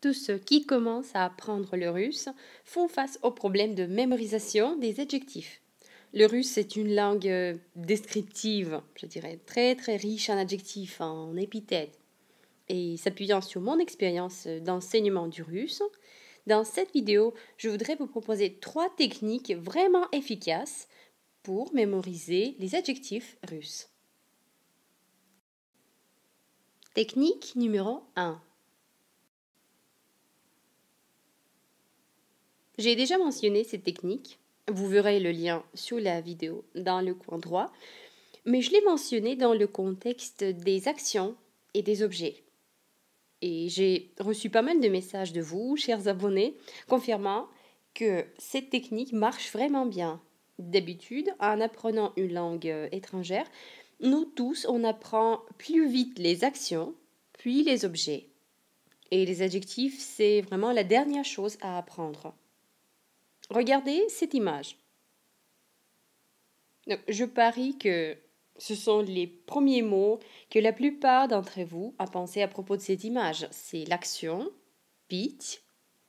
Tous ceux qui commencent à apprendre le russe font face au problème de mémorisation des adjectifs. Le russe est une langue descriptive, je dirais, très très riche en adjectifs, en épithètes. Et s'appuyant sur mon expérience d'enseignement du russe, dans cette vidéo, je voudrais vous proposer 3 techniques vraiment efficaces pour mémoriser les adjectifs russes. Technique numéro 1. J'ai déjà mentionné cette technique, vous verrez le lien sous la vidéo dans le coin droit, mais je l'ai mentionné dans le contexte des actions et des objets. Et j'ai reçu pas mal de messages de vous, chers abonnés, confirmant que cette technique marche vraiment bien. D'habitude, en apprenant une langue étrangère, nous tous, on apprend plus vite les actions, puis les objets. Et les adjectifs, c'est vraiment la dernière chose à apprendre. Regardez cette image. Donc, je parie que ce sont les premiers mots que la plupart d'entre vous a pensé à propos de cette image. C'est l'action, pить,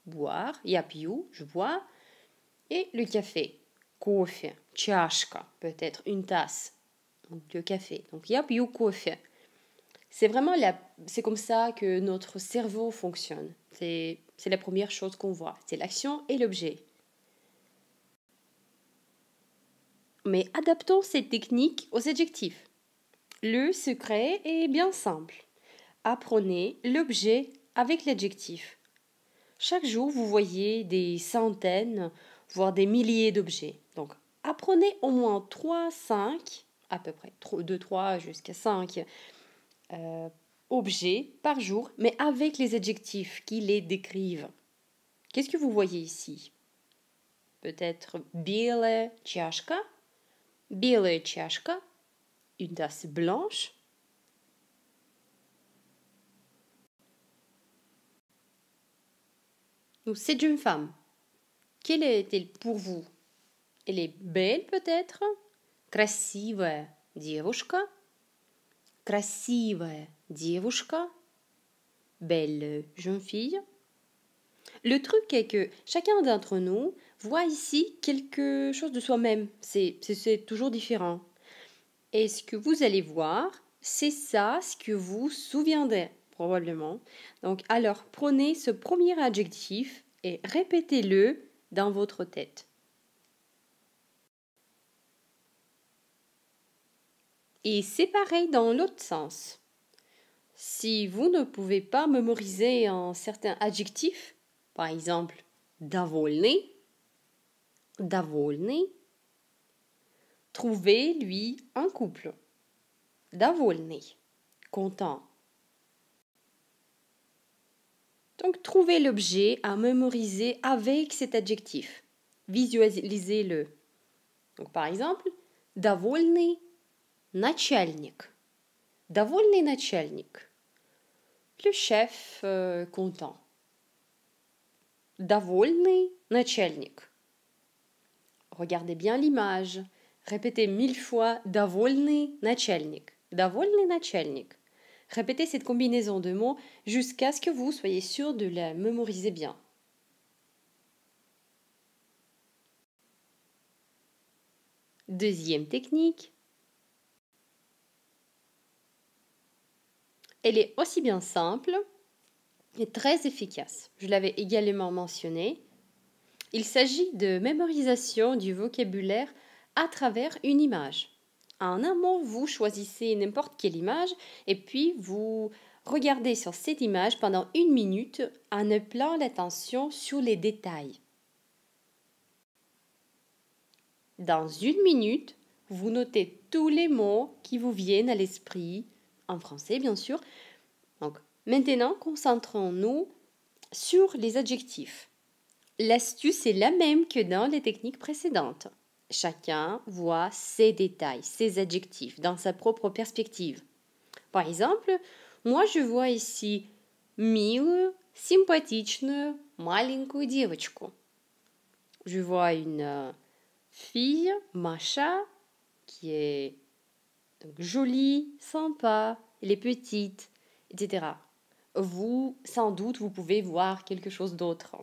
boire, я пью, je bois, et le café, кофе, чашка, peut-être une tasse de café. Donc, я пью кофе. C'est comme ça que notre cerveau fonctionne. C'est la première chose qu'on voit. C'est l'action et l'objet. Mais adaptons cette technique aux adjectifs. Le secret est bien simple. Apprenez l'objet avec l'adjectif. Chaque jour, vous voyez des centaines, voire des milliers d'objets. Donc, apprenez au moins 3, 5, à peu près, de 3 jusqu'à 5 objets par jour, mais avec les adjectifs qui les décrivent. Qu'est-ce que vous voyez ici? Peut-être белая чашка, белая чашка, une tasse blanche. Donc, c'est une femme. Quelle est-elle pour vous? Elle est belle peut-être? Красивая девушка. Красивая девушка. Belle jeune fille. Le truc est que chacun d'entre nous voit ici quelque chose de soi-même. C'est toujours différent. Et ce que vous allez voir, c'est ça ce que vous souviendrez probablement. Donc alors prenez ce premier adjectif et répétez-le dans votre tête. Et c'est pareil dans l'autre sens. Si vous ne pouvez pas mémoriser un certain adjectif, par exemple довольный, довольный, trouvez-lui un couple. Довольный, content. Donc trouvez l'objet à mémoriser avec cet adjectif. Visualisez-le. Donc par exemple, довольный начальник. Довольный начальник. Le chef content. Довольный начальник. Regardez bien l'image. Répétez 1000 fois довольный начальник. Довольный начальник. Répétez cette combinaison de mots jusqu'à ce que vous soyez sûr de la mémoriser bien. Deuxième technique. Elle est aussi bien simple et très efficace. Je l'avais également mentionné. Il s'agit de mémorisation du vocabulaire à travers une image. En un mot, vous choisissez n'importe quelle image et puis vous regardez sur cette image pendant 1 minute en appelant l'attention sur les détails. Dans 1 minute, vous notez tous les mots qui vous viennent à l'esprit, en français bien sûr. Donc, maintenant, concentrons-nous sur les adjectifs. L'astuce est la même que dans les techniques précédentes. Chacun voit ses détails, ses adjectifs dans sa propre perspective. Par exemple, moi je vois ici милую, симпатичную, маленькую девочку. Je vois une fille, Masha, qui est donc jolie, sympa, elle est petite, etc. vous, sans doute, vous pouvez voir quelque chose d'autre.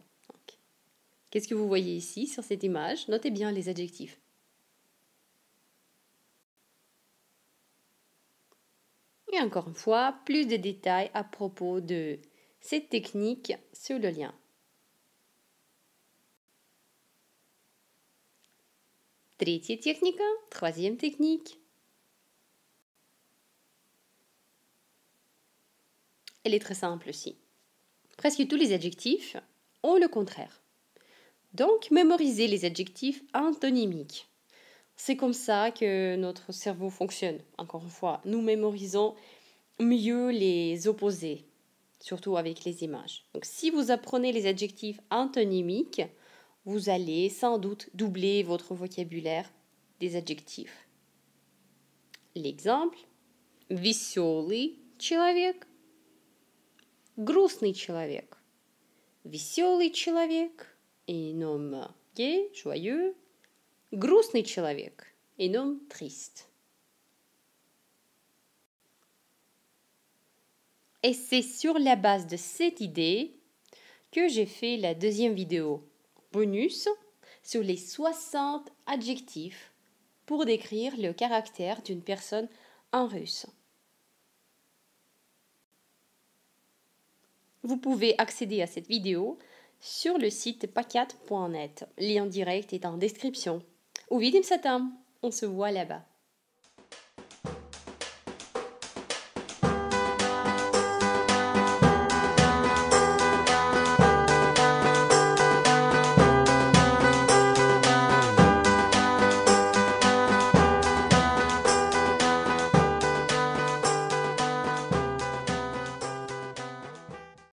Qu'est-ce que vous voyez ici sur cette image? Notez bien les adjectifs. Et encore une fois, plus de détails à propos de cette technique sur le lien. Третья техника, troisième technique. Elle est très simple aussi. Presque tous les adjectifs ont le contraire. Donc, mémorisez les adjectifs antonymiques. C'est comme ça que notre cerveau fonctionne. Encore une fois, nous mémorisons mieux les opposés, surtout avec les images. Donc, si vous apprenez les adjectifs antonymiques, vous allez sans doute doubler votre vocabulaire des adjectifs. L'exemple: веселый человек, грустный человек. Веселый человек, un homme gai, joyeux. Грустный человек, un homme triste. Et c'est sur la base de cette idée que j'ai fait la deuxième vidéo bonus sur les 60 adjectifs pour décrire le caractère d'une personne en russe. Vous pouvez accéder à cette vidéo sur le site pakat.net. Lien direct est en description. Увидимся там. On se voit là-bas.